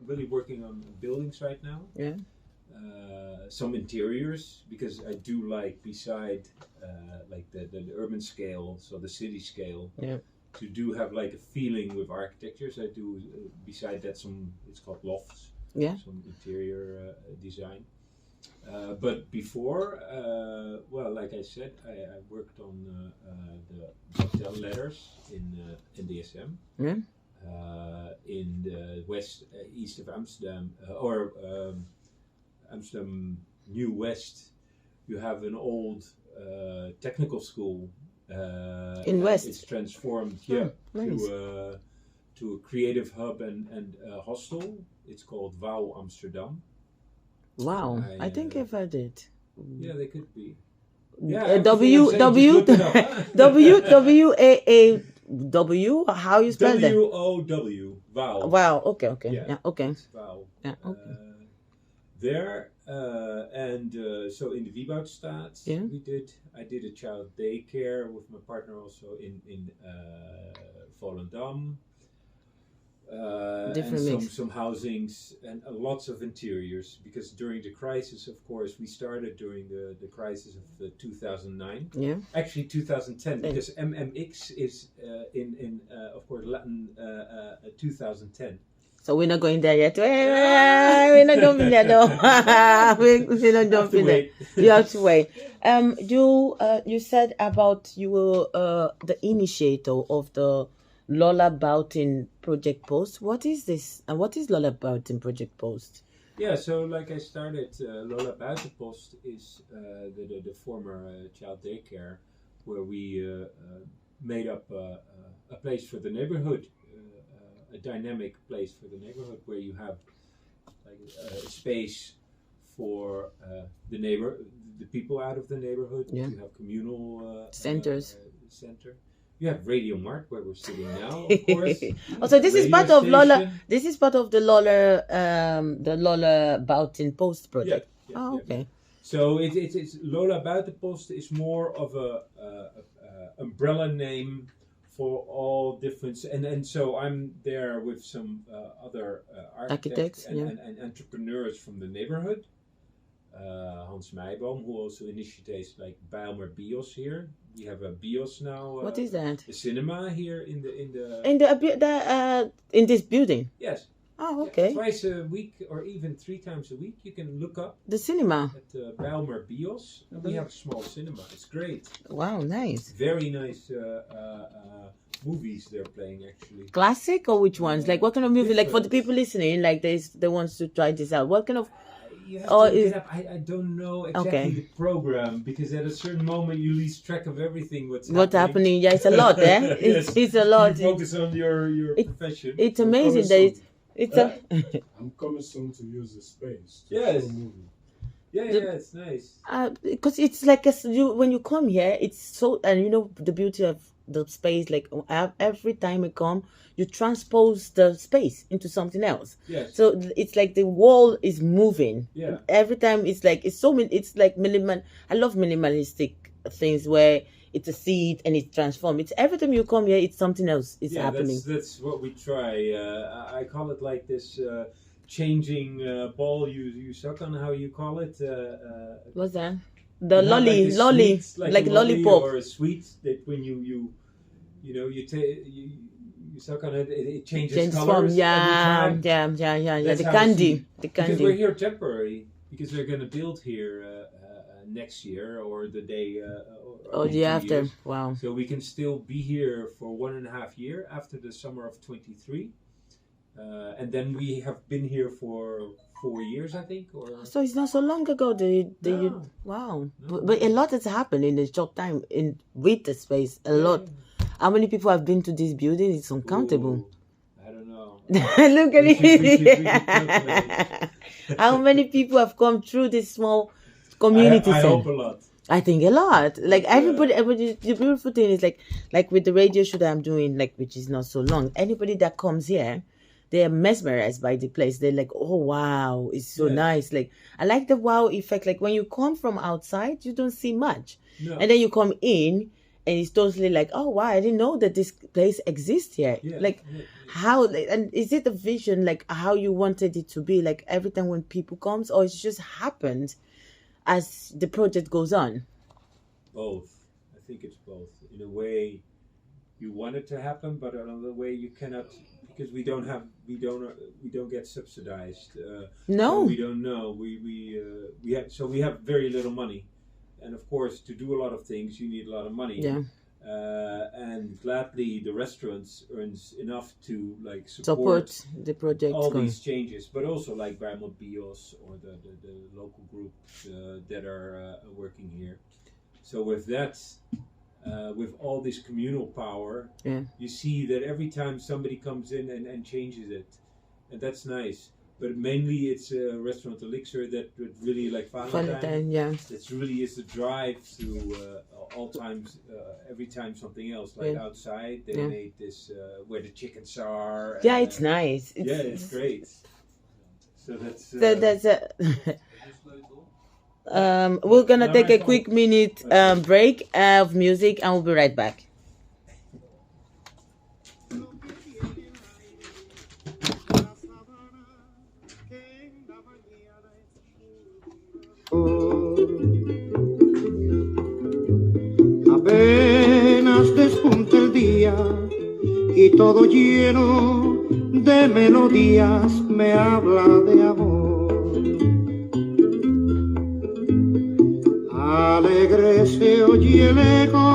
really working on buildings right now. Yeah. Some interiors, because I do like, beside like the urban scale, so the city scale, Yeah. to do have like a feeling with architectures. I do beside that it's called lofts. Yeah. Some interior design. But before, well, like I said, I worked on the hotel letters in DSM. Yeah. In the east of Amsterdam, Amsterdam New West, you have an old technical school. In West. It's transformed, nice. to a creative hub and hostel. It's called Wauw Amsterdam. Wow. I think I've heard it. Yeah, they could be. W. How you spell that? WOW. Wow. Wow. Okay. Yeah. Okay. Wow. Yeah. Okay. There and so in the Wieboudstraat, Yeah. I did a child daycare with my partner also in Volendam. Different and mix. some housings and lots of interiors, because during the crisis, of course, we started during the crisis of 2009. Yeah. Actually 2010, because MMX is in of course Latin 2010. So we're not going there yet. We're not jumping there, no. We're not jumping there. You have to wait. You said about you were the initiator of the lolabuiten project post. What is this? And what is lolabuiten project post? Yeah, so like I started, lolabuitenpost is the former child daycare, where we made up a place for the neighborhood. A dynamic place for the neighborhood, where you have like a space for the people out of the neighborhood. Yeah. You have communal Centers. Center. You have Radio Mart, where we're sitting now, of course. Also, this is Radio part of station. Lola. This is part of the lolabuitenpost project. Yeah, Oh, okay. So it's lolabuitenpost is more of a umbrella name for all different, and so I'm there with some other architects and entrepreneurs from the neighborhood. Hans Meijboom, who also initiates like Bijlmer Bios here. We have a Bios now. What is that? A cinema here in this building. Yes. Oh, okay. Yeah, twice a week or even 3 times a week, you can look up The cinema. at Bijlmer Bios. And we have a small cinema. It's great. Wow, nice. Very nice movies they're playing, actually. Classic or which ones? Like what kind of movie? Like for the people listening, like they want to try this out. What kind of? You have to look it up. I don't know exactly the program, because at a certain moment you lose track of everything. What's happening? Yeah, it's a lot, eh? Yes. It's a lot. You focus on your profession. It's amazing that it's a. I'm coming soon to use the space. Yes. Yeah, it's nice. Because it's like when you come here, it's so, and you know the beauty of the space. Like every time I come, you transpose the space into something else. Yes. So it's like the wall is moving. Yeah. And every time it's like it's like minimal. I love minimalistic things where it's a seed and it's transformed. It's every time you come here, it's something else is happening. That's what we try. I call it like this changing ball you suck on. How you call it? What's that? The you lolly, have lolly, sweets, like like a lolly lollipop. or a sweet that when you suck on it, it changes colors. Form. every Yeah. time. The That's how candy, the because we're here temporary, because they're going to build here next year or the day or in the 2 after. years. Wow. So we can still be here for 1.5 years after the summer of 23, and then we have been here for 4 years, I think. Or So it's not so long ago. Wow. No. But a lot has happened in a short time with the space. A lot. How many people have been to this building? It's uncountable. Ooh, I don't know. Look at We should it. How many people have come through this small community I center? hope a lot. I think a lot. Like everybody, the beautiful thing is like with the radio show that I'm doing, like which is not so long. Anybody that comes here, they are mesmerized by the place. They're like, oh wow, it's so nice. Like I like the wow effect. Like when you come from outside, you don't see much, No. and then you come in, and it's totally like, oh wow, I didn't know that this place exists here. Like how, and is it a vision like how you wanted it to be, like every time when people comes, or it just happened as the project goes on? Both. I think it's both. In a way, you want it to happen, but another way you cannot, because we don't get subsidized. No, so we don't know. We have very little money, and of course, to do a lot of things, you need a lot of money. Yeah. And gladly, the restaurants earns enough to like support the project. All these changes, but also like Bijlmer Bios or the local groups that are working here. So with that, with all this communal power, you see that every time somebody comes in and changes it, and that's nice. But mainly it's a restaurant Elixir that really like Valentine. That really is the drive to all times, every time something else. Like outside, they made this where the chickens are. Yeah, it's nice. It's great. So that's. We're gonna take a quick minute break of music, and we'll be right back. Apenas despunta el día y todo lleno de melodías me habla de amor. Alegre se oye el eco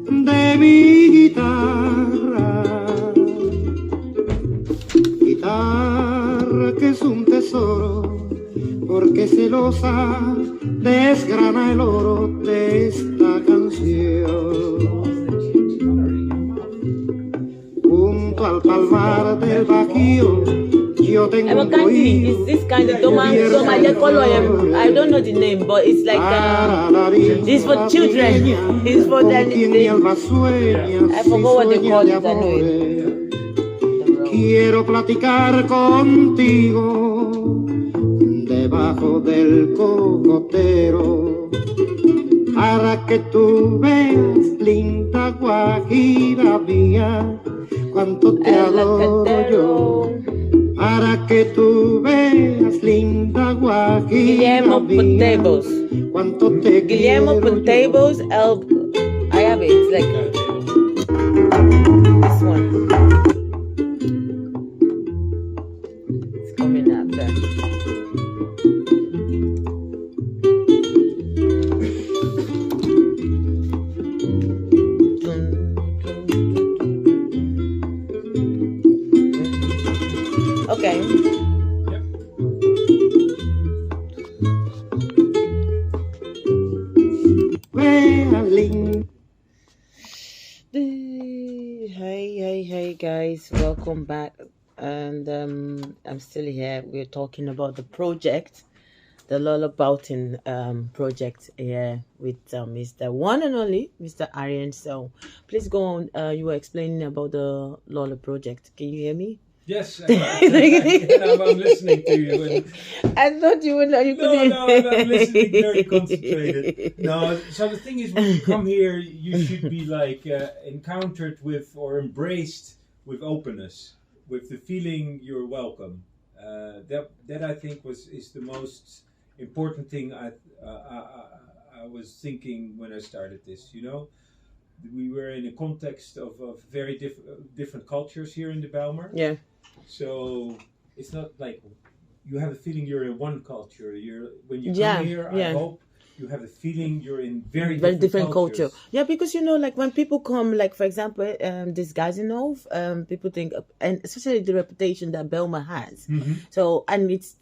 de mi guitarra que es un tesoro, porque celosa desgrana el oro de esta canción. Junto al palmar del Bajío yo tengo un is this kind of I don't know the name, but it's like it's for children. It's for them. I forgot what they call it. I know it. Quiero platicar contigo debajo del cocotero, para que tú veas, linda Guajira mía, cuánto te adoro yo. Para que tú veas, linda Guajira mía, cuánto te Guillermo Pontables, I have it. It's like this one. It's coming up there. Okay. Hey guys, welcome back. And I'm still here. We're talking about the project, the lolabuitenpost project here with Mr. One and only Mr. Arjan. So please go on. You were explaining about the Lola project. Can you hear me? Yes, I'm listening to you. And I thought you would. You couldn't. No, I'm listening very concentrated. No, so the thing is, when you come here, you should be like encountered with or embraced with openness, with the feeling you're welcome. That I think is the most important thing I was thinking when I started this. You know, we were in a context of very different cultures here in the Bijlmer. Yeah. So it's not like you have a feeling you're in one culture. When you come here, I hope you have a feeling you're in very different culture. Yeah, because you know, like when people come, like for example, this Gazinov, people think, and especially the reputation that Bijlmer has. Mm-hmm. So, and it's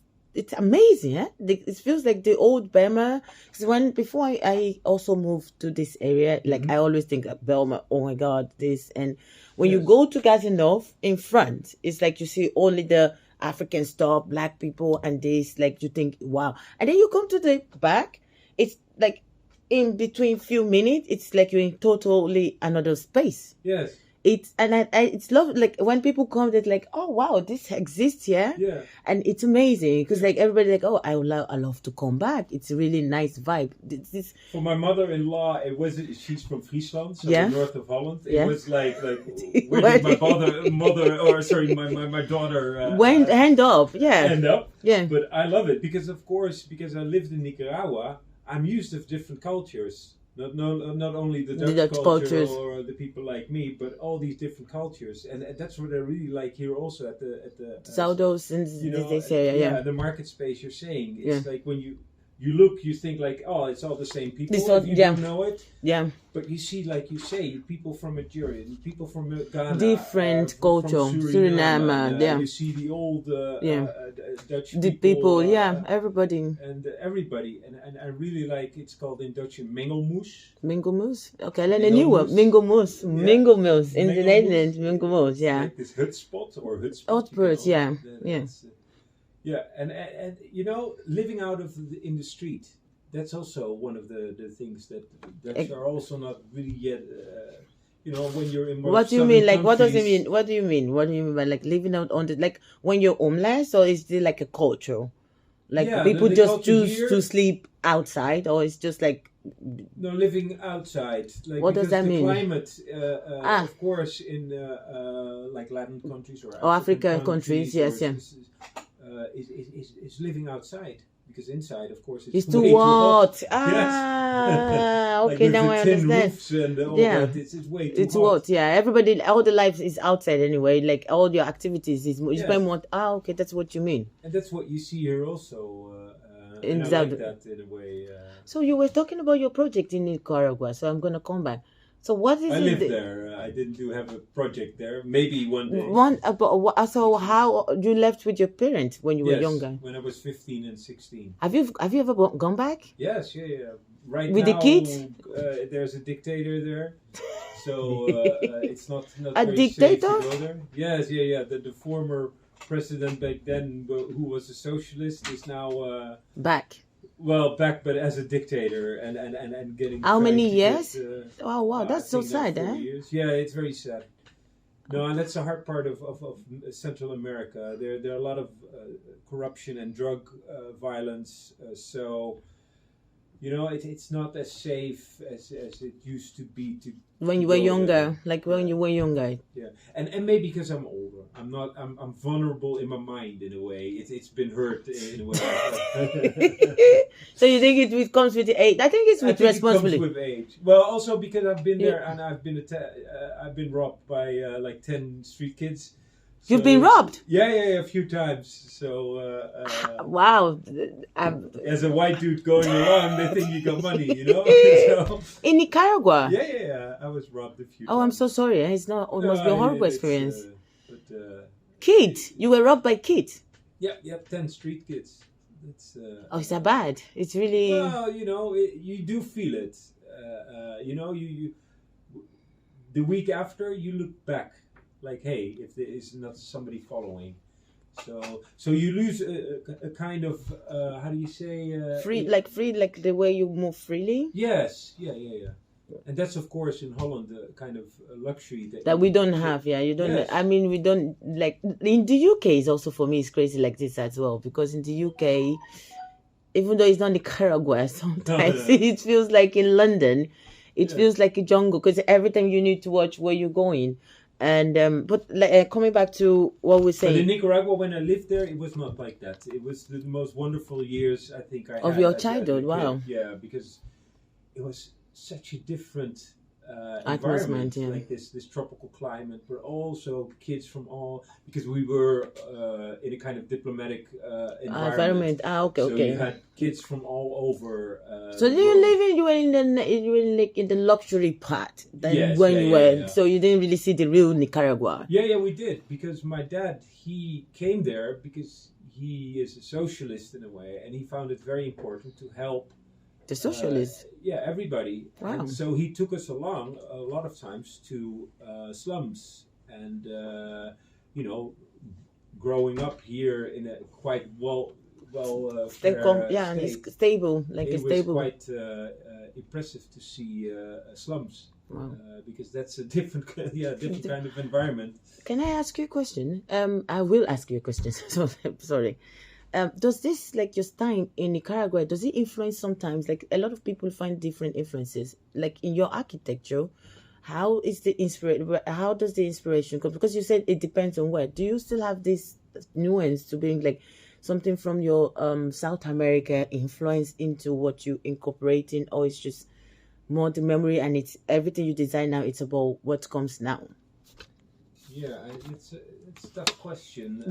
amazing, eh? It feels like the old Bijlmer. Because before I also moved to this area, like I always think of Bijlmer, oh my God, this. And when you go to Gazinov, in front, it's like you see only the African stuff, black people, and this, like you think, wow. And then you come to the back, it's like in between few minutes, it's like you're in totally another space. Yes. it's love, like when people come, they're like, oh wow, this exists here. Yeah. And it's amazing because like everybody like, oh, I love to come back. It's a really nice vibe. This For my mother-in-law, she's from Friesland, so Yeah. the north of Holland. It Yeah. was like where did my my daughter went hand up, yeah, end up? yeah. But I love it because I lived in Nicaragua, I'm used to different cultures. Not only the Dutch Dutch culture cultures. or the people like me, but all these different cultures, and that's what I really like here also at the Saudos and this area, yeah. the market space you're saying. It's Yeah. like when you look, you think like, oh, it's all the same people. It's all- if you yeah. don't know it. Yeah, But you see, like you say, people from Algeria, people from Ghana, different from culture, Suriname, and, yeah. You see the old Yeah. Dutch The people, uh, everybody. and everybody, and I really like. It's called in Dutch mengelmoes. Mingelmoes. Okay, then a Mingelmoes. new one. Mingelmoes. Yeah. Mingelmoes. In the Mingelmoes. Netherlands, Mingelmoes, yeah. Like this hutspot or hutspot. Hutspot, yeah, yeah. Yeah, and you know, living out of in the street. That's also one of the things that Dutch are also not really yet. You know, when you're in. What do you mean? Like, what does it mean? What do you mean? What do you mean by like living out on the, like when you're homeless, or is it like a culture? Like Yeah, people the just culture choose here- to sleep outside, or it's just like No, living outside. Like, What does because that the mean? climate, Ah. of course, in like Latin countries or African countries, yes, yeah. Is living outside. Because inside, of course, it's way too too hot. Yes. Ah, Like okay, with now the I tin understand. roofs and all Yeah. that, it's way too It's hot. what, yeah. Everybody, all the life is outside anyway. Like all your activities is Yes. by more. Ah, okay, that's what you mean. And that's what you see here also. In and I like Zaldo. that in a way. So you were talking about your project in Nicaragua. So I'm gonna come back. So what is I it? lived there. I didn't have a project there. Maybe one day. So how you left with your parents when you were Yes, younger? when I was 15 and 16. Have you ever gone back? Yes, yeah. Right With the now, kids? There's a dictator there, so it's not A very dictator? safe to go there. Yes, yeah. The former president back then, who was a socialist, is now Back. back, but as a dictator and getting. How many trying to years? get, Oh wow, I that's so think now sad, 4 eh? years. Yeah, it's very sad. No, and that's a hard part of Central America. There are a lot of corruption and drug violence. So, you know, it's not as safe as it used to be to. When you go were there. younger, like when you were younger. Yeah, and maybe because I'm older, I'm vulnerable in my mind in a way. It's been hurt in a way. So you think it comes with the age? I think it's I with think responsibility. It comes with age. Well, also because I've been Yeah. there and I've been robbed by like 10 street kids. You've So- been robbed. Yeah, a few times. So Wow. as a white dude going along, they think you got money, you know. So, In Nicaragua. yeah. I was robbed a few. Oh, I'm times. so sorry. It's not. It must be a horrible experience. But Kid, you were robbed by kids. yeah, 10 street kids. It's Oh, is that bad? It's really. well, you know, you do feel it. You know, you the week after you look back, like, hey, if there is not somebody following, so you lose a kind of how do you say free, like the way you move freely. Yes, yeah. And that's of course in Holland a kind of a luxury That we don't have, yeah. You don't. Yes. I mean, we don't like in the UK. Is also for me, it's crazy like this as well because in the UK, even though it's not Nicaragua, sometimes No. it feels like in London, it Yeah. feels like a jungle because every time you need to watch where you're going. And but coming back to what we're But in saying Nicaragua, when I lived there, it was not like that. It was the most wonderful years I think I Of had your as a childhood, kid. wow. Yeah, because it was such a different Atmosphere, environment, yeah. like this tropical climate, but also kids from all because we were in a kind of diplomatic environment. Okay, So okay. you had kids from all over. So the you world. live in you were like in the luxury part then Yes, when yeah, you yeah, were yeah. so you didn't really see the real Nicaragua. Yeah, we did because my dad he came there because he is a socialist in a way, and he found it very important to help. The socialists. Everybody. Wow. And so he took us along a lot of times to slums, and you know, growing up here in a quite Yeah, and it's stable, like it a stable. was quite impressive to see slums. Wow. Because that's a different different kind of environment. Can I ask you a question? I will ask you a question. So, sorry. Does this, like your style in Nicaragua, does it influence sometimes? Like a lot of people find different influences. Like in your architecture, how is the inspiration? How does the inspiration come? Because you said it depends on where. Do you still have this nuance to being like something from your South America influence into what you incorporating, or it's just more the memory and it's everything you design now? It's about what comes now. Yeah, it's a tough question.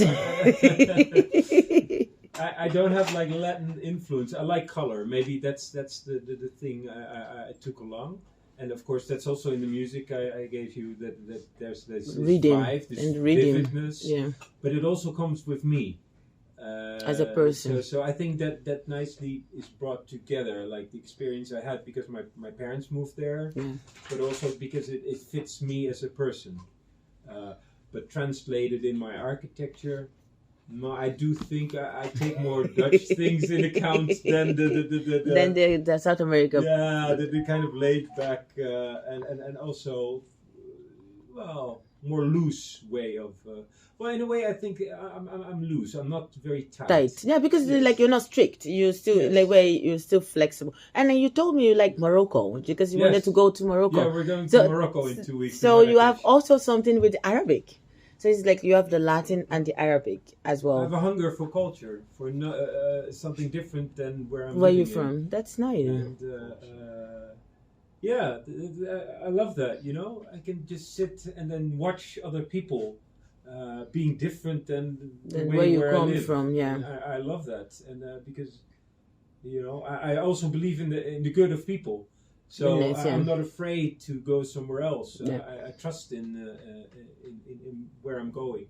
I don't have like Latin influence. I like color. Maybe that's the thing I took along, and of course that's also in the music I gave you that there's this vibe, this vividness. Yeah. But it also comes with me as a person. So I think that nicely is brought together, like the experience I had because my parents moved there, but also because it fits me as a person. But translated in my architecture, no, I do think I take more Dutch things in account than the South America. Yeah, the kind of laid back and also, well, more loose way of. Well, in a way, I think I'm loose. I'm not very tight. Yeah, because like you're not strict. You're still you're still flexible. And then you told me you like Morocco because you wanted to go to Morocco. Yeah, we're going to Morocco in 2 weeks. So you have also something with Arabic. So it's like you have the Latin and the Arabic as well. I have a hunger for culture, for something different than where I'm. Where you from? That's nice. And yeah, I love that. You know, I can just sit and then watch other people. Being different than the way where you where come I live. from, yeah. And I love that, and because you know, I also believe in the good of people, so I'm not afraid to go somewhere else. I trust in where I'm going,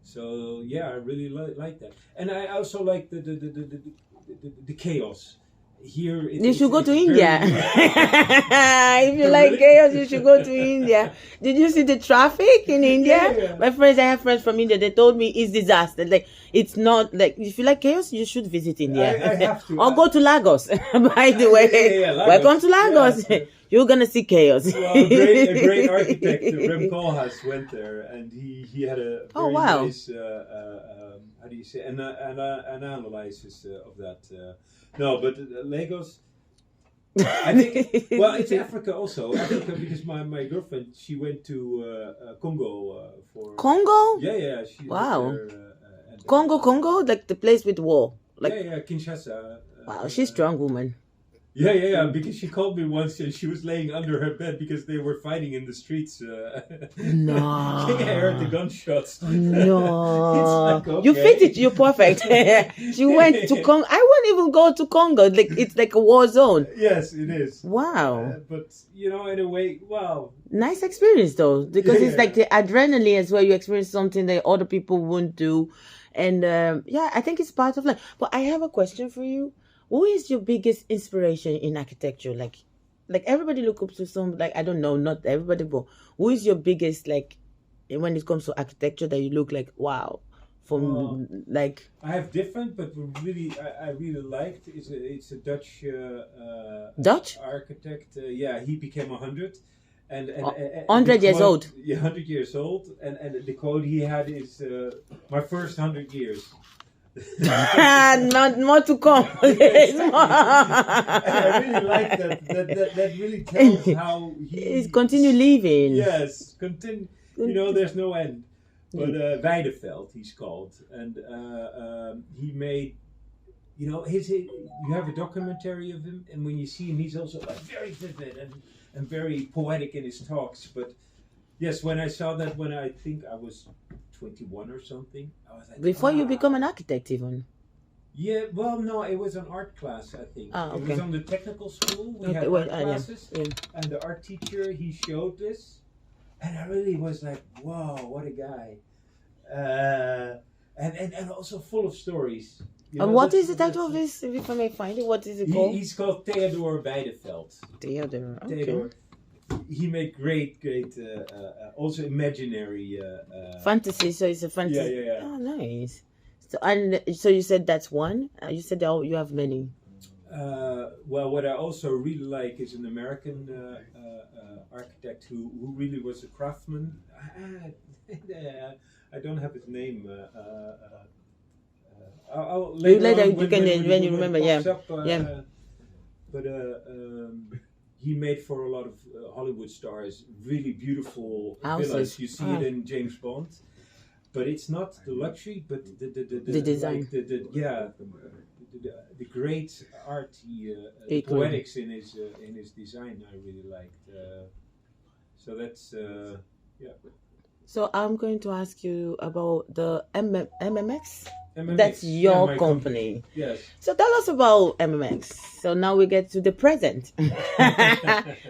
so yeah, I really like that, and I also like the chaos. Here you should go to India. If you like chaos, you should go to India. Did you see the traffic in India? Yeah. My friends, I have friends from India. They told me it's disaster. Like it's not like if you like chaos, you should visit India. I have to. Or go to Lagos. By the way, Lagos. Welcome to Lagos. Yeah. You're gonna see chaos. Well, a great architect, Rem Koolhaas, went there, and he had a very nice how do you say an analysis of that. No, but Lagos. I think it's Africa also. Africa because my girlfriend she went to Congo for Congo. Yeah. She wow. There, Congo, like the place with war. Like Kinshasa. Wow, she's a strong woman. Yeah, because she called me once and she was laying under her bed because they were fighting in the streets. No. I think I heard the gunshots. No. It's like, okay. You fit it, you're perfect. She went to Congo. I wouldn't even go to Congo. Like it's like a war zone. Yes, it is. Wow. But, you know, in a way, wow. Nice experience though. Because it's like the adrenaline as well. You experience something that other people wouldn't do. And I think it's part of life. But I have a question for you. Who is your biggest inspiration in architecture? Like everybody look up to some, like, I don't know, not everybody, but who is your biggest, like, when it comes to architecture that you look like, wow, like... I have different, but I really liked, it's a Dutch Dutch? architect. He became 100. And 100 years old. Yeah, 100 years old. And the quote he had is, my first 100 years. Not more to come. And I really like that really tells how he's continue living. Yes, continue. You know, there's no end. But Weideveld, he's called, and he made. You know, you have a documentary of him, and when you see him, he's also like very vivid and very poetic in his talks. But yes, when I saw that, when I think I was 21 or something, I was like, before you become an architect even. Yeah, well, no, it was an art class, I think. Okay. It was on the technical school. We had art classes, and the art teacher, he showed this, and I really was like, wow, what a guy. And also full of stories. You know, what is the title of this, if I may find it? What is it called? He's called Theodore Weideveld. Theodore, okay. Theodore. He made great, also imaginary fantasy. So it's a fantasy. Yeah. Oh, nice. So you said that's one. You said you have many. Well, what I also really like is an American architect who really was a craftsman. I don't have his name. I'll later on when you remember, it pops up, yeah. But he made for a lot of Hollywood stars really beautiful villas. You see it in James Bond, but it's not the luxury, but the design. Like the great art, the poetics in his design. I really liked. So that's yeah. So I'm going to ask you about the MMX. That's your company. Yes. So tell us about MMX. So now we get to the present.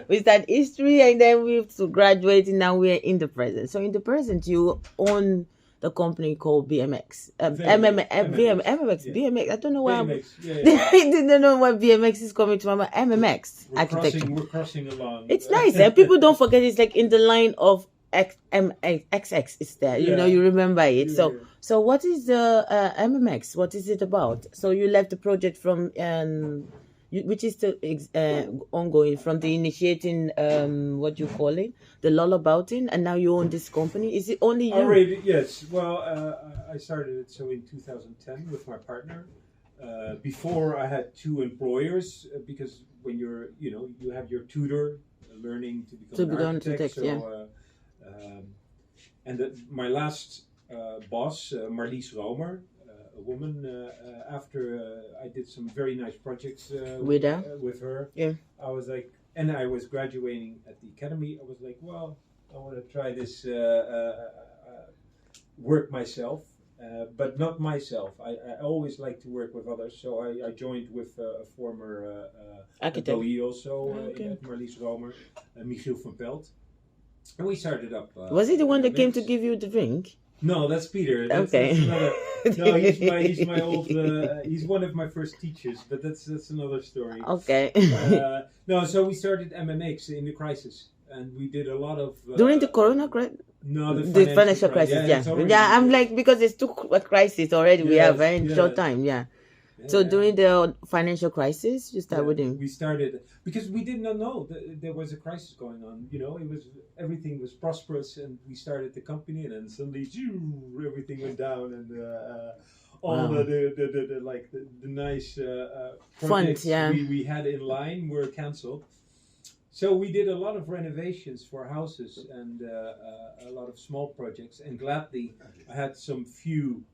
We start history and then we have to graduate and now we're in the present. So in the present you own the company called BMX. BMX. I don't know why. I didn't know why BMX is coming to my mind. MMX Architect. We're crossing along. It's nice. People don't forget it's like in the line of XX is there. You know, you remember it. Yeah. So what is the MMX? What is it about? So you left the project from which is still ongoing from the initiating what you call it, the lolabuitenpost, and now you own this company. Is it only you? Already, yes. Well, I started it in 2010 with my partner. Before I had two employers because when you have your tutor learning to become an architect. And my last boss, Marlies Romer, a woman, after I did some very nice projects with her, I was like, and I was graduating at the academy, I was like, well, I want to try this work myself, but not myself. I always like to work with others, so I joined with a former employee also at Marlies Romer, Michiel van Pelt. And we started up. Was he the one that came to give you the drink? No, that's Peter. That's another, no, he's my old. He's one of my first teachers, but that's another story. Okay. No, so we started MMX in the crisis, and we did a lot of during the Corona crisis. No, the financial crisis. Yeah. I'm like because it's too a crisis already. We have in short time. Yeah. So during the financial crisis, you started with him. We started because we did not know that there was a crisis going on. You know, everything was prosperous, and we started the company, and then suddenly, everything went down, and all the nice projects we had in line were cancelled. So we did a lot of renovations for houses and a lot of small projects, and gladly I had some few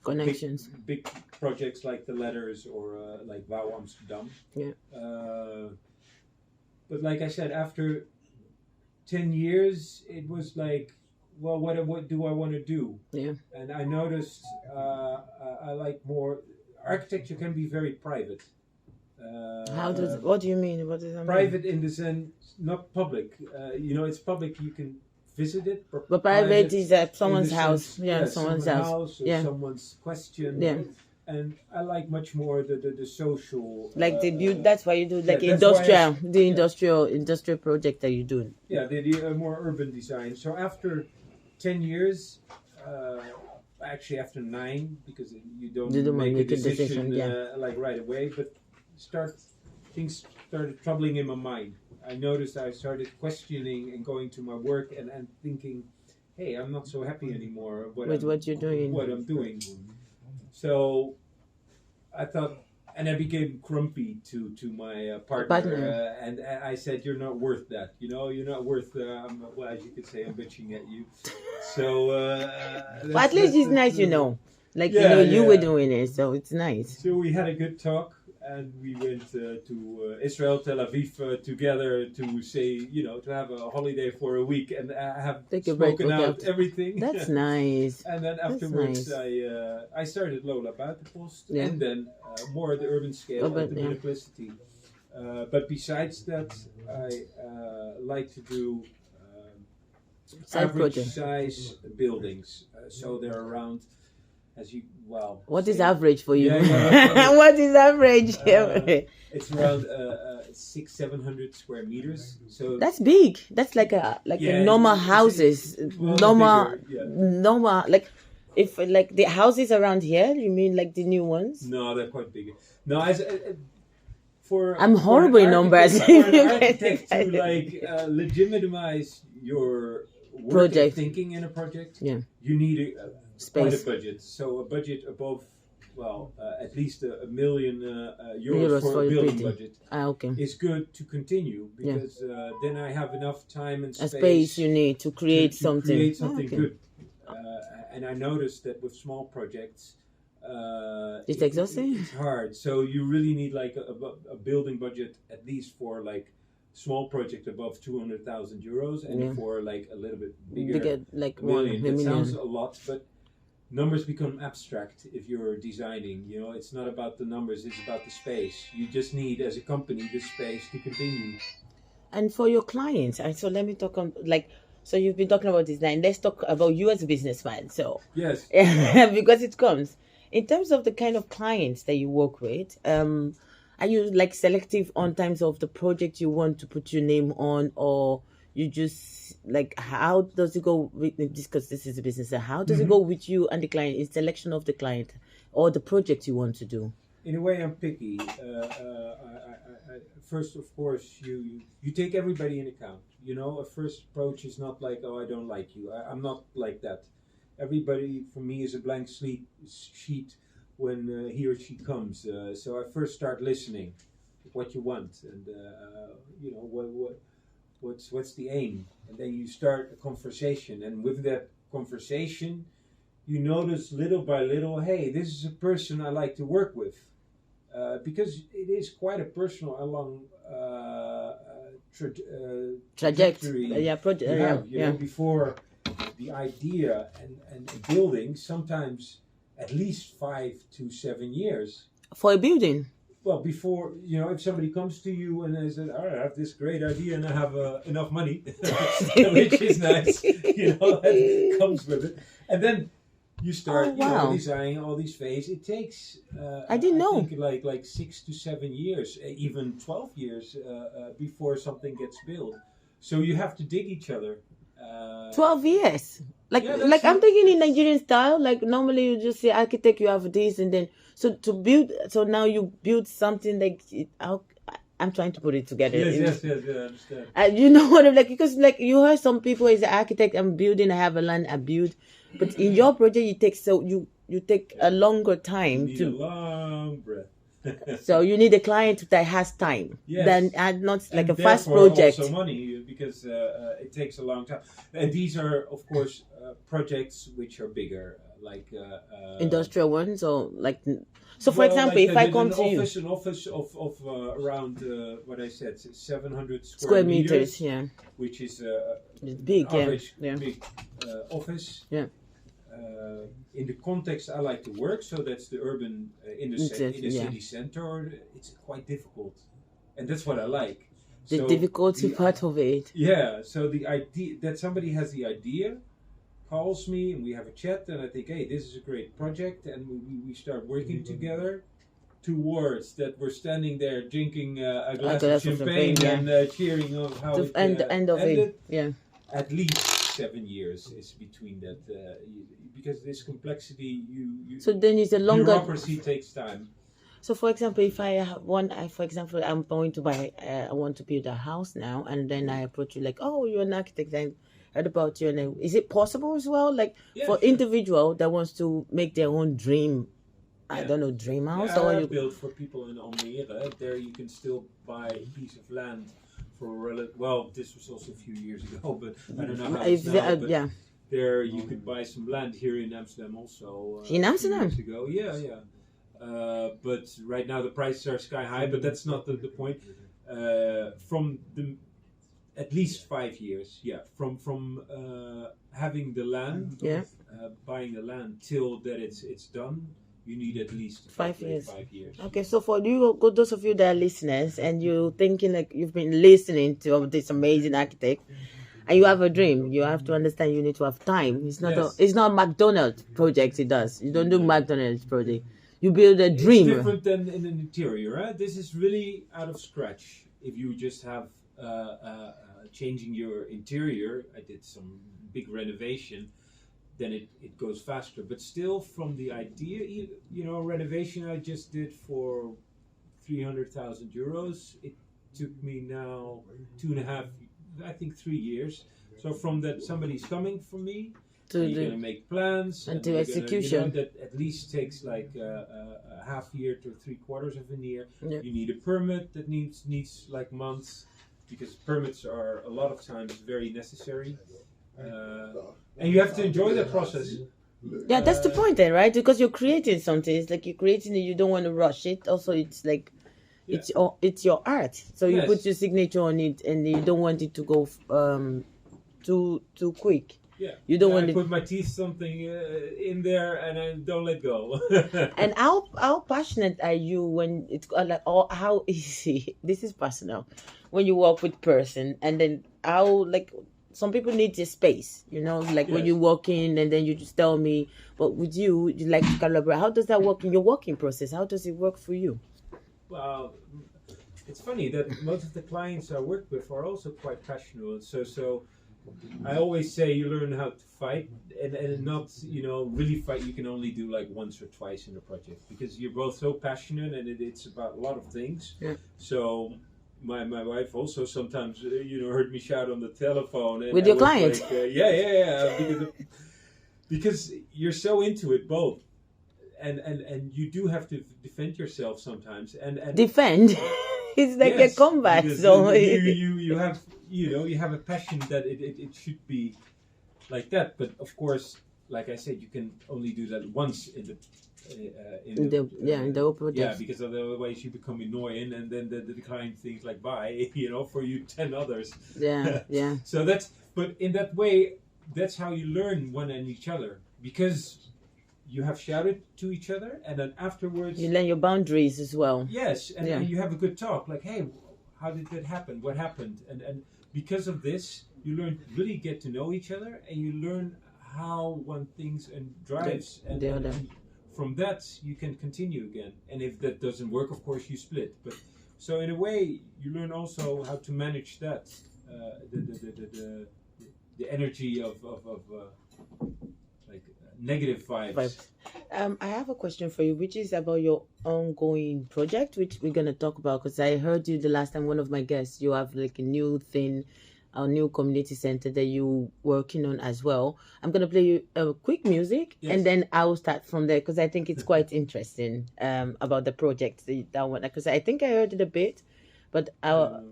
connections, big projects like the Letters or like Wouw Amsterdam. Yeah. But like I said, after 10 years, it was like, well, what do I want to do? Yeah. And I noticed I like more architecture can be very private. What do you mean? What does that private mean? In the sense, not public. It's public. You can visit it, but private is at someone's house. Someone's house. Or someone's question. Yeah. And I like much more the social. Like that's why you do like industrial project that you do. Yeah, the more urban design. So after 10 years, actually after 9, because you don't make a decision like right away, but things started troubling in my mind. I noticed I started questioning and going to my work and thinking, hey, I'm not so happy anymore with what you're doing. What I'm doing. So I thought, and I became grumpy to my partner. And I said, you're not worth that. You're not worth, well, as you could say, I'm bitching at you. So, but at least it's nice, like, you were doing it, so it's nice. So we had a good talk. And we went to Israel, Tel Aviv together to say, to have a holiday for a week and have spoken out everything. That's nice. And then afterwards, I started lolabuitenpost and then more the urban scale, the municipality. But besides that, I like to do average size buildings. So they're around. What is average for you? What is average? It's around 600-700 square meters. So that's big. That's like a normal houses. Normal like if like the houses around here. You mean like the new ones? No, they're quite big. No, I'm horrible in numbers. For an architect to like legitimize your work Project. and thinking in a project, Yeah. you need quite a Space. budget. So a budget above, at least a million euros Euros for for a your building building. budget Okay. is good to continue because then I have enough time and A space, space you need to create to something. create something Okay. good. And I noticed that with small projects, It's exhausting? It's hard. So you really need like a building budget at least for like small project above 200,000 euros, and for like a little bit bigger, like a million. $1 That sounds million. a lot, but numbers become abstract if you're designing. You know, it's not about the numbers; it's about the space. You just need, as a company, the space to continue. And for your clients, and so let me talk on so you've been talking about design. Let's talk about you as a businessman. So Yes, because it comes in terms of the kind of clients that you work with. Are you like selective on terms of the project you want to put your name on, or you just like how does it go with this? Because this is a business. How does it go with you and the client? Is selection of the client or the project you want to do? in a way, I'm picky. First, of course, you take everybody in account. You know, a first approach is not like, oh, I don't like you. I'm not like that. Everybody for me is a blank sheet when he or she comes. So I first start listening, what you want, and you know what's the aim, and then you start a conversation. And with that conversation, you notice little by little, hey, this is a person I like to work with, because it is quite a personal and long trajectory. You know, before the idea and building, sometimes at least 5 to 7 years. For a building? Well, before, you know, if somebody comes to you and they said, all right, I have this great idea and I have enough money, which is nice, you know, that comes with it. And then you start designing all these phases. It takes, I didn't know. think like 6 to 7 years, even 12 years before something gets built. So you have to dig each other. 12 years. Like Yeah, I'm thinking in Nigerian style, like normally you just say architect, you have this, and then so now you build something like I'm trying to put it together. Yes, I understand. You know what I'm like, because like you heard some people as an architect, I'm building, I have a land, I build, but in your project you take a longer time You need a long breath. so you need a client that has time. Yes. Then not like And a fast therefore project. Also money, because it takes a long time. And these are, of course, projects which are bigger, like Industrial ones, or like so. For example, if I come to you, an office of around what I said, 700 square meters, yeah, which is it's big, average yeah. big office. Yeah. In the context I like to work, so that's the urban in the city center. It's quite difficult, and that's what I like. The difficulty part of it. Yeah. So the idea that somebody has the idea, calls me, and we have a chat, and I think, hey, this is a great project, and we start working together towards that. We're standing there drinking a glass of champagne and cheering on how The end of it. Yeah. At least 7 years is between that, because this complexity, So then it's a longer. bureaucracy takes time. So for example, if I have for example, I'm going to buy, I want to build a house now, and then I approach you like, oh, you're an architect, I heard about you, and is it possible as well, like for individual that wants to make their own dream, I don't know, dream house, or you build for people in Almere. There you can still buy a piece of land for this was also a few years ago, but I don't know how it's now, but there you could buy some land here in Amsterdam also. In Amsterdam? A few years ago. Yeah. But right now the prices are sky high, but that's not the point. From the at least 5 years, from having the land, buying the land till that it's done, you need at least 5 years. 5 years. Okay, so for you, those of you that are listeners, and you're thinking like you've been listening to this amazing architect, and you have a dream, you have to understand you need to have time. It's not it's not McDonald's projects. It does. You don't do McDonald's project. You build a dream. It's different than in an interior. Right? This is really out of scratch. If you just have changing your interior, I did some big renovation, then it goes faster. But still, from the idea, renovation I just did for 300,000 euros. It took me now 2.5, I think 3 years. So from that, somebody's coming from me. You're going to make plans and to execution. That at least takes like a half year to 3/4 of a year. Yeah. You need a permit that needs like months, because permits are a lot of times very necessary, and you have to enjoy the process. Yeah, that's the point then, right? Because you're creating something. It's like you're creating it. You don't want to rush it. Also, it's like it's your art. So you put your signature on it, and you don't want it to go too quick. Yeah, you don't want to put my teeth something in there, and I don't let go. And how passionate are you when it's like, or how easy? This is personal. When you work with person, and then how, like, some people need a space, like when you walk in, and then you just tell me. But with you like to collaborate. How does that work in your working process? How does it work for you? Well, it's funny that most of the clients I work with are also quite passionate. So I always say you learn how to fight, and not really fight. You can only do like once or twice in a project, because you're both so passionate, and it's about a lot of things. Yeah. So my wife also sometimes heard me shout on the telephone and with your client. Like, because you're so into it both, and you do have to defend yourself sometimes, and defend. It's like a combat. So you have you have a passion that it should be like that. But of course, like I said, you can only do that once in the project. Yeah, because otherwise you become annoying, and then the client thinks like, bye, for you 10 others. Yeah. So but in that way, that's how you learn one and each other, because you have shouted to each other, and then afterwards you learn your boundaries as well. Yes, and you have a good talk, like, hey, how did that happen? What happened? And because of this, you really get to know each other, and you learn how one thinks and drives, and from that you can continue again. And if that doesn't work, of course you split. But so in a way, you learn also how to manage that, the energy of like negative vibes. I have a question for you, which is about your ongoing project, which we're going to talk about, because I heard you the last time, one of my guests, you have like a new thing, a new community center that you're working on as well. I'm going to play you a quick music, and then I will start from there, because I think it's quite interesting about the project, that one, because I think I heard it a bit, but I'll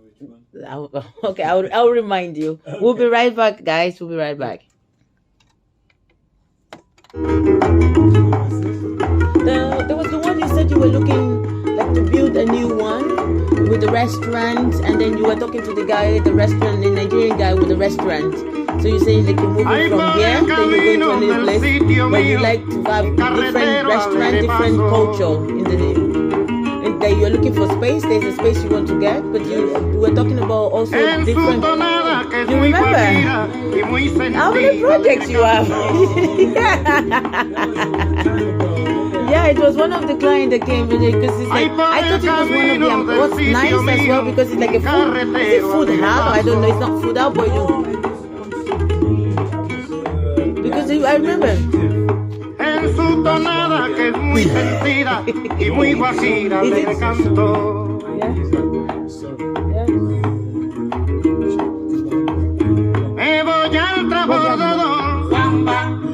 remind you. Okay. We'll be right back, guys. We'll be right back. There was the one you said you were looking like to build a new one with the restaurant, and then you were talking to the guy at the restaurant, the Nigerian guy with the restaurant. So you're saying like you're moving from here, then you're going to a new place where you like to have different restaurant, different culture in the. That you're looking for space, there's a space you want to get, but you were talking about also different. You remember how many projects you have? Yeah, it was one of the clients that came with it, because it's like, I thought it was one of them. What's nice as well, because it's like a food. Is it food house? I don't know. It's not food house, but because I remember. En su tonada que es muy sentida y muy guajira le canto. Me voy al transbordador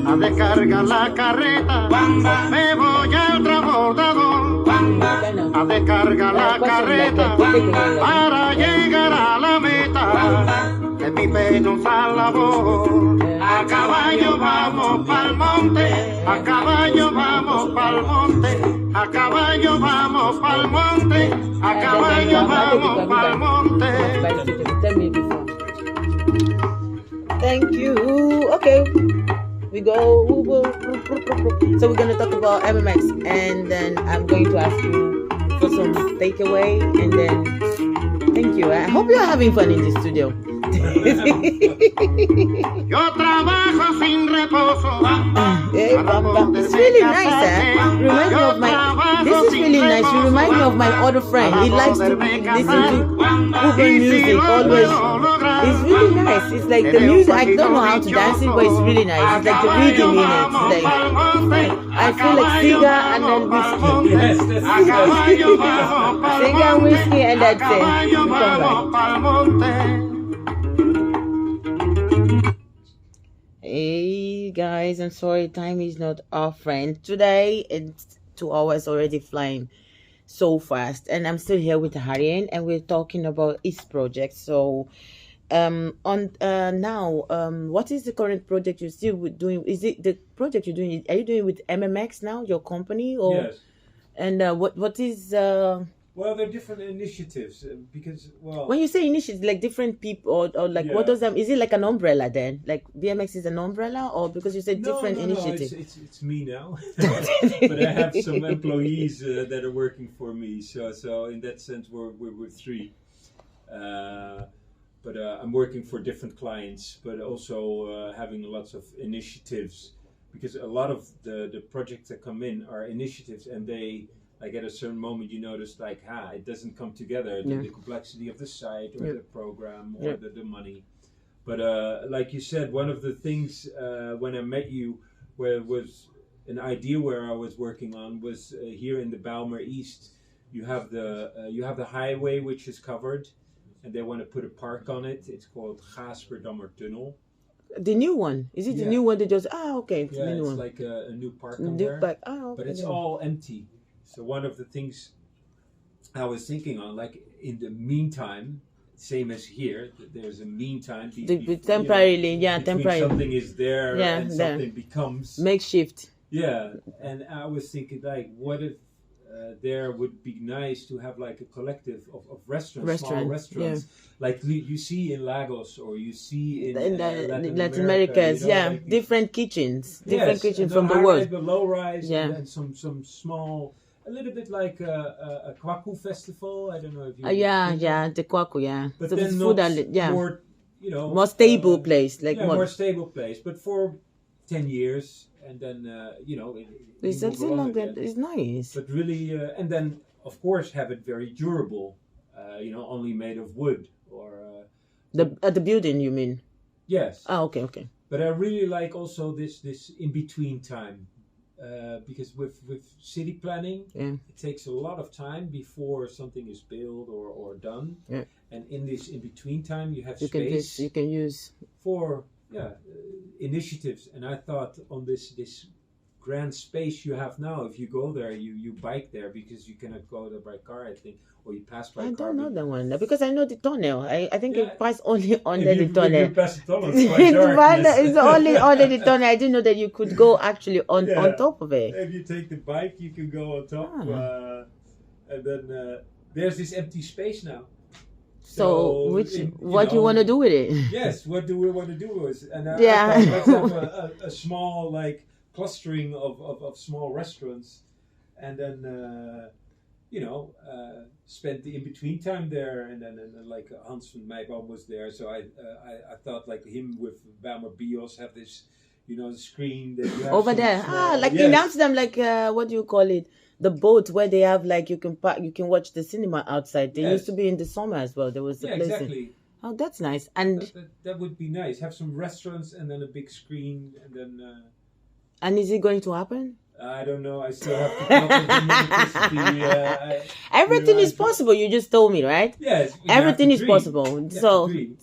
a descargar la carreta. Me voy al transbordador a descargar la carreta para llegar a la meta de mi penosa labor. A caballo vamos pa'l monte, a caballo vamos pa'l monte, a caballo vamos pa'l monte, a caballo vamos pa'l monte. Thank you. Okay, we go. So we're gonna talk about MMX, and then I'm going to ask you for some takeaway, and then thank you. I hope you're having fun in the studio. Yo trabajo sin reposo. It's really nice, eh? Reminds me of my This is really nice. You remind me of my other friend. He likes to listen to Cuban music always. It's really nice. It's like the music. I don't know how to dance it, but it's really nice. It's like the rhythm in it. It's like I feel like cigar and then whiskey. Yes, that's Cigar, whiskey, and that's it. You come back. Hey guys, I'm sorry, time is not our friend today. It's 2 hours already flying so fast, and I'm still here with Arjan, and we're talking about his project. So what is the current project you're still doing? Is it the project you're doing? Are you doing with MMX now, your company? Or yes. And what is Well, they're different initiatives because, well, when you say initiatives, like different people, or like what does that? Is it like an umbrella then? Like BMX is an umbrella, or because you said different initiatives? No, it's me now, but I have some employees that are working for me. So in that sense, we're 3. But I'm working for different clients, but also having lots of initiatives, because a lot of the projects that come in are initiatives, and they, like at a certain moment you notice like, it doesn't come together, the complexity of the site or the program or the money. But like you said, one of the things when I met you, where it was an idea where I was working on, was here in the Bijlmer East. You have the highway which is covered, and they want to put a park on it. It's called Gaasperdammer Tunnel. The new one? Is it the new one that just? Okay, it's the new it's one. like a new park on there. Okay. But it's all empty. So one of the things I was thinking on, like in the meantime, same as here, there's a meantime. Temporarily, temporarily. Something is there and something becomes makeshift. Yeah, and I was thinking like, what if there would be nice to have like a collective of restaurants, small restaurants, like you see in Lagos or you see in Latin America, like different kitchens, kitchens from the world. The low rise, and some small. A little bit like a Kwaku festival. I don't know if you. The Kwaku, But so then food more, more stable place, like more stable place. But for 10 years, and then it's it's nice. But really, and then of course have it very durable. Only made of wood or. The building, you mean? Yes. Okay. But I really like also this in between time. Because with city planning, it takes a lot of time before something is built or done. Yeah. And in this in between time, you have space you can use for initiatives. And I thought on this grand space you have now, if you go there, you bike there, because you cannot go there by car, I think, or you pass by car. I don't know that one because I know the tunnel. I think it passed only under the tunnel. If you pass the tunnel, it's quite dark. It's only under the tunnel. I didn't know that you could go actually on top of it. If you take the bike, you can go on top, and then there's this empty space now. So what you want to do with it? Yes, what do we want to do with it? And let's have a small clustering of small restaurants, and then spend the in-between time there, and then like Hans van Meijboom was there, so I thought like him with Bijlmer Bios have this the screen that you have over there in Amsterdam, like what do you call it, the boat where they have like you can watch the cinema outside. They used to be in the summer as well. There was the place exactly. Oh, that's nice. And that would be nice. Have some restaurants and then a big screen, and then and is it going to happen? I don't know. I still have to come up with the electricity. Everything is possible. You just told me, right? Yes. Everything is possible.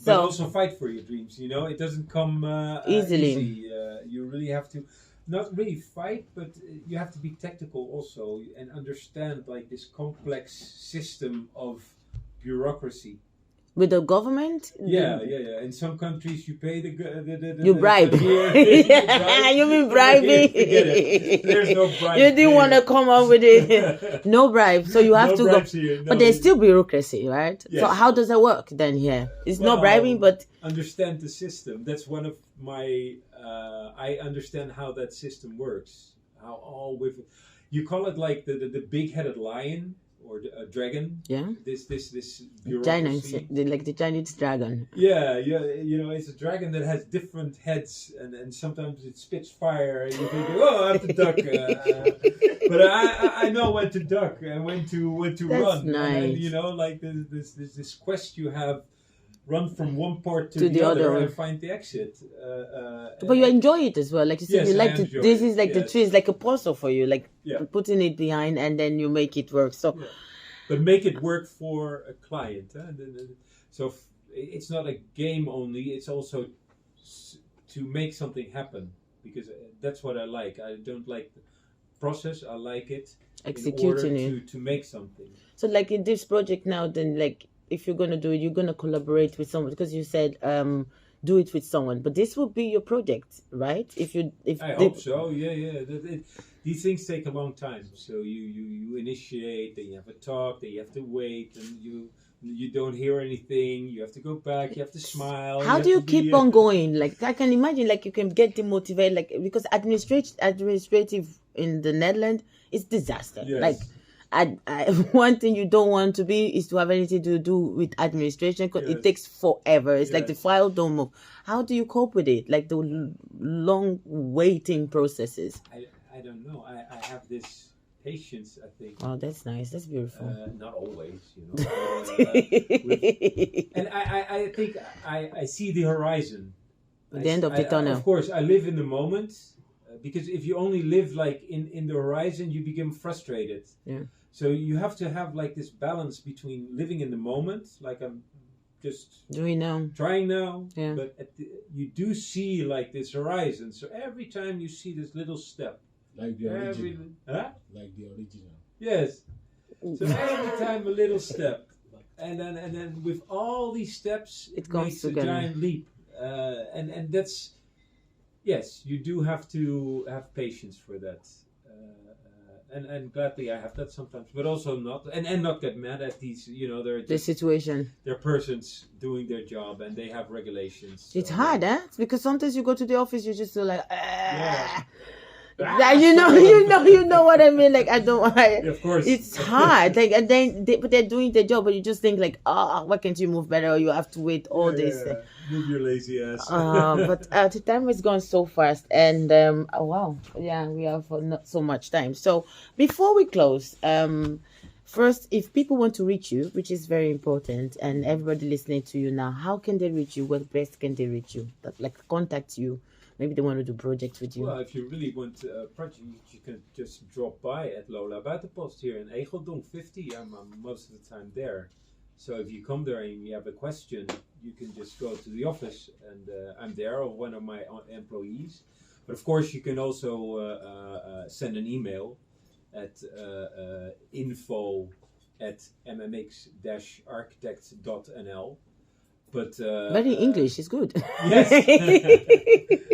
But also fight for your dreams. It doesn't come easily. Easy. You really have to, not really fight, but you have to be tactical also and understand like this complex system of bureaucracy. With the government? Yeah. In some countries, you pay the you bribe. You mean bribing? There's no bribe. You didn't want to come up with it. No bribe. So you have to go. Here, but there's still bureaucracy, right? Yes. So how does that work then here? It's no bribing, but... Understand the system. That's one of my... I understand how that system works. How all with... You call it like the big-headed lion, or a dragon. Yeah. This Chinese, bureaucracy. like the Chinese dragon. Yeah, it's a dragon that has different heads, and sometimes it spits fire, and you think, oh, I have to duck. But I know when to duck and when to That's run. nice. And like this quest you have, run from one part to To the the other other. and find the exit. But you enjoy it as well, like you said. Yes, You I like to. enjoy This it, is like the yes. tree is like a puzzle for you, like Yeah. putting it behind, and then you make it work. So Yeah. But make it work for a client. So it's not a game only. It's also to make something happen, because that's what I like. I don't like the process. I like it executing in order it. to make something. So like in this project now, then like if you're gonna do it, you're gonna collaborate with someone, because you said do it with someone. But this will be your project, right? If I hope so. Yeah. These things take a long time. So you initiate, then you have a talk, then you have to wait, and you don't hear anything. You have to go back. You have to smile. How do you keep on going? Like I can imagine, like you can get demotivated, like because administrative in the Netherlands is disaster. Yes. Like one thing you don't want to be is to have anything to do with administration, because Yes. it takes forever. It's like the Yes. file don't move. How do you cope with it? Like the long waiting processes. I don't know. I have this patience, I think. Oh, that's nice. That's beautiful. Not always, and I think I see the horizon. The end of the tunnel. Of course, I live in the moment, because if you only live like in the horizon, you become frustrated. Yeah. So you have to have like this balance between living in the moment, like I'm just Do we know? trying now, Yeah. but you do see like this horizon. So every time you see this little step, Like the original. Like the original. Yes. So every time a little step, and then with all these steps, It comes makes together. a giant leap. And that's, yes, you do have to have patience for that. And gladly I have that sometimes, but also not, and not get mad at these. They're The just, situation. they're persons doing their job, and they have regulations. It's so- hard, eh? Because sometimes you go to the office, you just feel like, Yeah. Like, you know what I mean. Like I don't. Yeah, of course. It's hard. Like and then but they're doing their job, but you just think like, why can't you move better? Or you have to wait all this. Move your lazy ass. But the time has gone so fast, and oh, wow, yeah, we have not so much time. So before we close, first, if people want to reach you, which is very important, and everybody listening to you now, how can they reach you? What best can they reach you? Like contact you. Maybe they want to do projects with you. Well, if you really want a project, you can just drop by at lolabuitenpost here in Egeldonk 50. I'm most of the time there. So if you come there and you have a question, you can just go to the office, and I'm there, or one of my employees. But of course, you can also send an email at info@mmx-architect.nl. But Very English is good. Yes.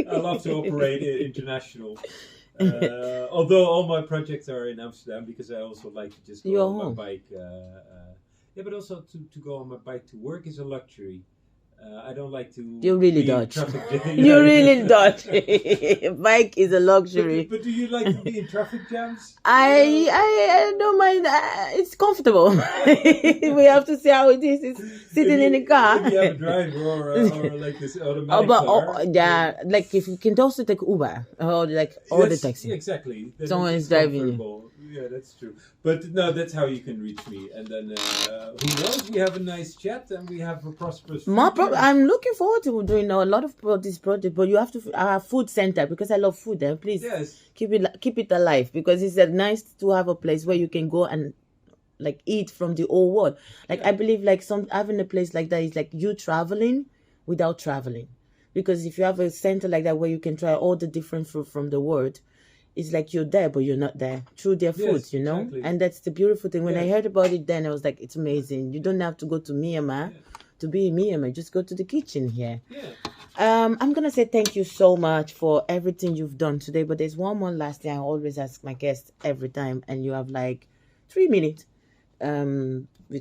I love to operate international. Although all my projects are in Amsterdam, because I also like to just go You're on home. my bike. But also to go on my bike to work is a luxury. I don't like to. You're really be in Dutch. traffic jam. You're really Dutch. Bike is a luxury. But do you like to be in traffic jams? I don't mind. It's comfortable. We have to see how it is. It's sitting in the car. If you have a driver or like this automatic But car. yeah, like if you can also take Uber or like or the Yes, taxi. Exactly. Then Someone it's is driving you. comfortable. Yeah, that's true. But no, that's how you can reach me. And then who knows? We have a nice chat, and we have a prosperous. future. I'm looking forward to doing a lot of this project, but you have to our food center, because I love food. And please Yes. keep it alive, because it's nice to have a place where you can go and like eat from the whole world. Like I believe like having a place like that is like you traveling without traveling, because if you have a center like that where you can try all the different food from the world, it's like you're there but you're not there through their food, Yes, you know. exactly. And that's the beautiful thing. When I Yeah. heard about it, then I was like, it's amazing. You don't have to go to Myanmar to be in Myanmar. Just go to the kitchen here. Yeah. I'm gonna say thank you so much for everything you've done today, but there's one more last thing I always ask my guests every time, and you have like 3 minutes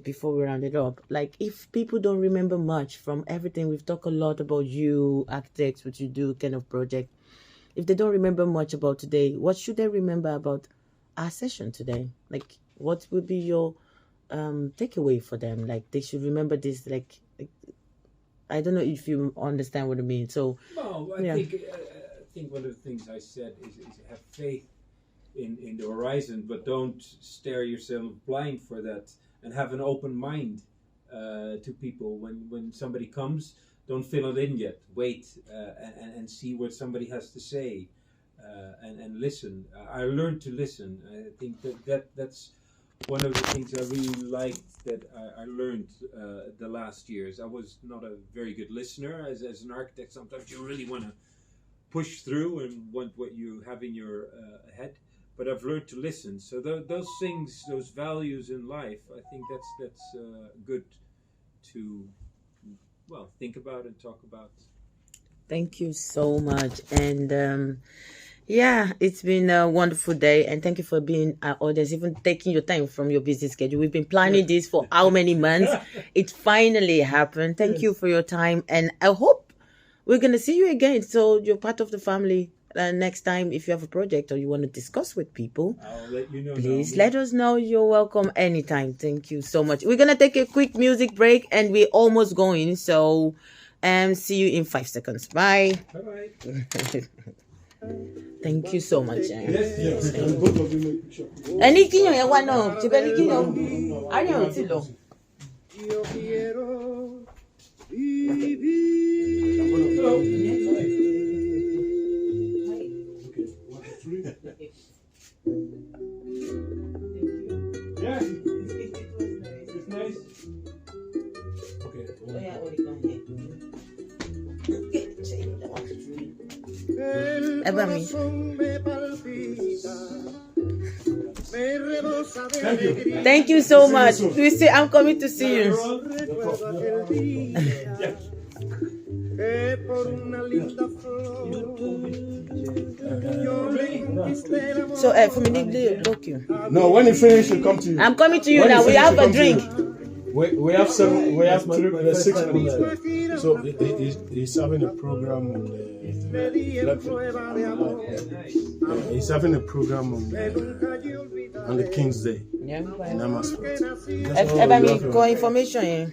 before we round it up. Like, if people don't remember much from everything, we've talked a lot about you, architects, what you do, kind of project. If they don't remember much about today, what should they remember about our session today? Like, what would be your takeaway for them? Like they should remember this. Like I don't know if you understand what I mean. So well, I think one of the things I said is have faith in the horizon, but don't stare yourself blind for that, and have an open mind to people. When somebody comes, don't fill it in yet. Wait and see what somebody has to say, and listen. I learned to listen. I think that's one of the things I really liked that I learned the last years. I was not a very good listener as an architect. Sometimes you really want to push through and want what you have in your head. But I've learned to listen. So those things, those values in life, I think that's good to think about and talk about. thank you so much. And yeah, it's been a wonderful day, and thank you for being our audience, even taking your time from your busy schedule. We've been planning this for how many months? It finally happened. Thank you for your time, and I hope we're gonna see you again. So you're part of the family. Next time, if you have a project or you want to discuss with people, I'll let you know. please let us know. You're welcome anytime. Thank you so much. We're gonna take a quick music break, and we're almost going. So, see you in 5 seconds. Bye. Bye. Thank you so much. Yes. And both of you make picture. Ẹni kíyàn yẹn wá náà, ṣe bẹ́ẹ̀ ni kíyàn, Aryan ò tí lọ. Yo quiero vivir. Okay, 1, 2, 3. Yeah, it's nice. Okay. El Eva, mi. corazón me palpita, me rebosa de alegría. Thank you so much. We say I'm coming to see you. Recuerdo aquel día que por una linda flor yo le conquisté el amor. So, for me, look you. No, when you finish, we'll come to you. I'm coming to you When now. We finish, have we'll a come to drink. you. We have 6 minutes. So he's having a program on he's having a program on the King's Day Yeah. in Amersfoort. Eba mi ko information yẹn.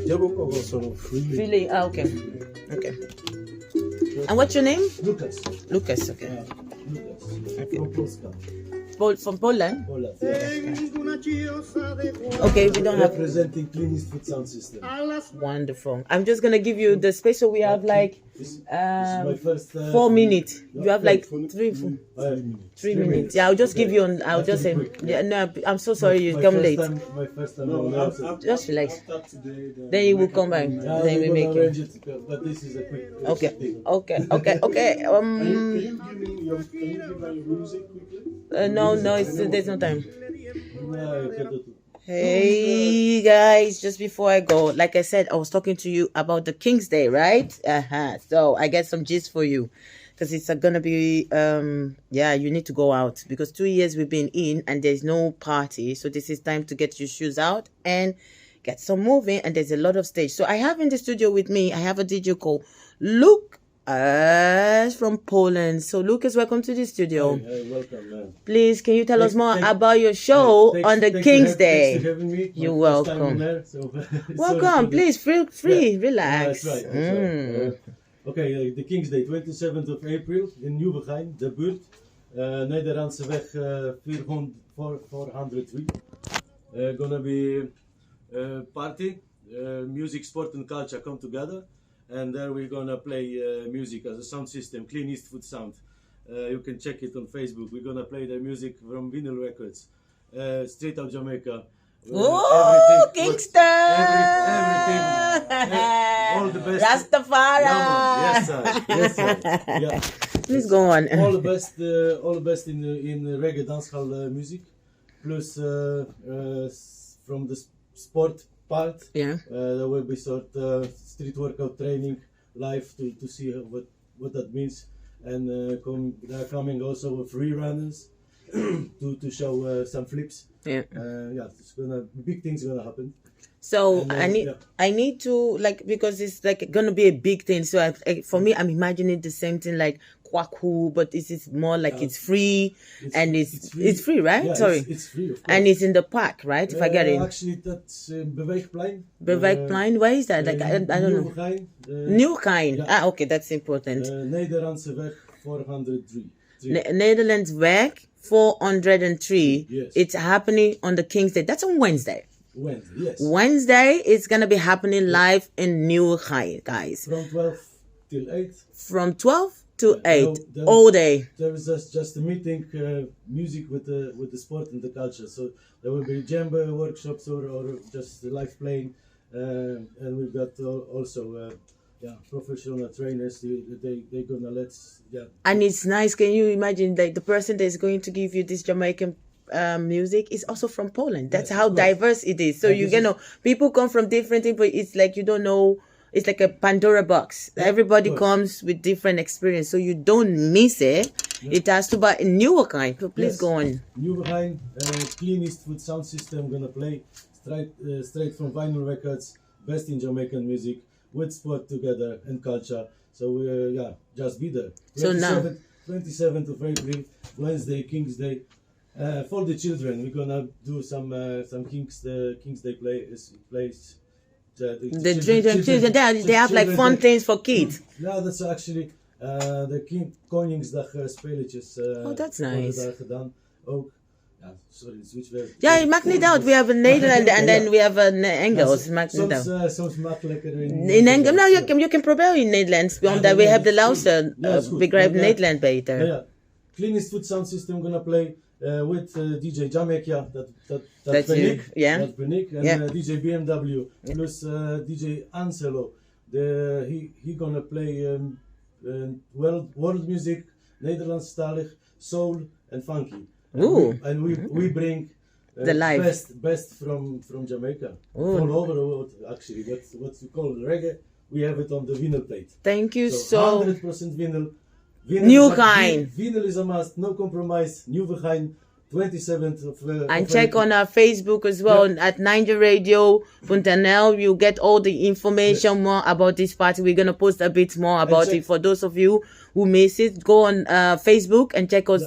Sort of freely. Really? Okay. Okay. And what's your name? Lucas. Lucas. Okay. Okay. From Polska. From Poland. Poland. Okay, we don't have. Representing cleanest food sound system. Wonderful. I'm just gonna give you the space, so we have like This is my first 4 minutes. You have like 3 minutes. 3 minutes. Yeah, I'll just give you on. I'll just say. Yeah, no, I'm so sorry you come late. My first time. Just relax. Today, Then you will come back. Then we make it. But this is a quick. Okay. thing. Okay. Can you give me your music quickly? No, there's no time. No, Hey guys, just before I go, like I said, I was talking to you about the King's Day, right? So I get some gist for you, because it's gonna be you need to go out, because 2 years we've been in and there's no party. So this is time to get your shoes out and get some moving, and there's a lot of stage. So I have in the studio with me, I have a DJ called Lucas from Poland. So Lucas, welcome to the studio. Hey, welcome, man. Please, can you tell us more about your show on the King's Day? Thanks for having me. You're My first welcome. time there, so Welcome, please, feel free, relax. That's right. Okay, the King's Day, 27th of April in Nieuwegein, de buurt. Nederlandse weg 403. Gonna be party, music, sport and culture come together. And there we're gonna play music as a sound system, Clean East Food Sound. You can check it on Facebook. We're gonna play the music from vinyl records, straight out Jamaica. Oh, Kingston! Everything. All the best. Rastafari! Yes, sir. Yes, sir. Yeah. Please go on. All the best in reggae dancehall music, plus from the sport part. Yeah. There will be sort street workout training live to see what that means, and they're coming also with free runners to show some flips. Yeah. It's big things gonna happen. So And, I need to like, because it's like gonna be a big thing. So for me, I'm imagining the same thing like Kwaku, but this is more like it's free and it's free, right? Yeah, Sorry, it's free, of course. and it's in the park, right? If I get it, Actually, that's Beweegplein. Beweegplein. Where is that? Like I don't know. Nieuwegein. Yeah. Okay, that's important. Nederlandse weg 403. Netherlands Weg 403. Yes. It's happening on the King's Day. That's on Wednesday. Wednesday, yes. Wednesday is gonna be happening live in Nieuwegein, guys. From 12 till 8. From 12 to 8, There- all day. There is just a meeting, music with the sport and the culture. So there will be jam workshops or just live playing, and we've got also professional trainers. They gonna And it's nice. Can you imagine that the person that is going to give you this Jamaican music is also from Poland? That's Yes, how of course. diverse it is. So And you this know, people come from different things, but it's like you don't know. It's like a Pandora box. Yeah, Everybody of course. comes with different experience, so you don't miss it. Yeah. It has to be a newer kind. So please Yes. go on. Nieuwegein, cleanest food sound system gonna play straight from vinyl records, best in Jamaican music with sport together and culture. So just be there. So now- 27th of April, Wednesday, King's Day. For the children, we're gonna do some King's Day plays. The children, they have like fun things for kids. Ja, dat is actually de Koningsdag spelletjes. Oh, that's worden nice. daar gedaan. Ook, sorry, switch weer. Ja, it maakt niet uit. We have a Nederland and then we have an Engels. Het maakt niet uit. Soms makkelijker in In Engels, you can proberen in Nederlands, omdat we hebben de luisteren. is goed. Begrijp Ja. Nederland beter. Yeah. Cleanest food sound system gonna play with DJ Jamaica. Dat That's ben you, ik. yeah. Dat ben ik. En Yeah. DJ BMW plus DJ Anselo. He gonna play world music, Nederlandstalig, soul and funky. Ooh. And we bring The live. best from Jamaica. Ooh. All over the world actually. That's what we call reggae. We have it on the vinyl plate. Thank you So so 100% vinyl. Nieuwegein. Vinyl is a must, no compromise. Nieuwegein, 27th of And check on our Facebook as well at NinjaRadio.nl. You get all the information more about this party. We're gonna post a bit more about check- it. For those of you who miss it, go on Facebook and check us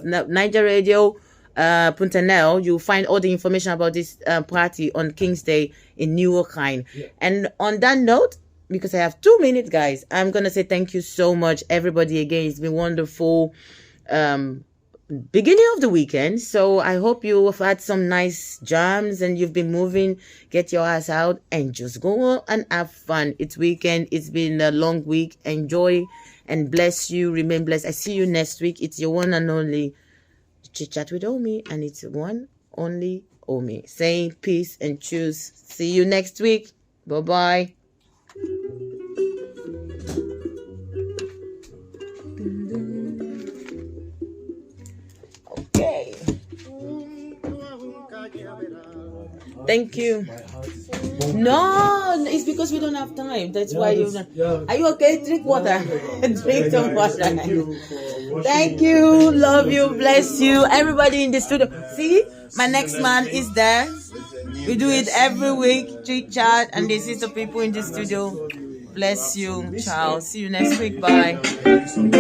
NinjaRadio.nl. You'll find all the information about this party on King's Day in Nieuwegein. Yeah. And on that note, because I have 2 minutes, guys, I'm gonna say thank you so much, everybody. Again, it's been wonderful. Beginning of the weekend, so I hope you have had some nice jams and you've been moving. Get your ass out and just go and have fun. It's weekend. It's been a long week. Enjoy and bless you. Remain blessed. I see you next week. It's your one and only Chit Chat with Omi, and it's one only Omi saying peace and choose. See you next week. Bye bye. Okay. Thank you. My heart is pumping. No, it's because we don't have time. That's why you. Are you okay? Drink water. Drink some water. Thank you for watching. Thank you. Love you. Bless you. Everybody in the studio. See, my next man is there. We do it every week. Chit Chat, and this is the people in the studio. Bless you. Ciao. See you next week. Bye.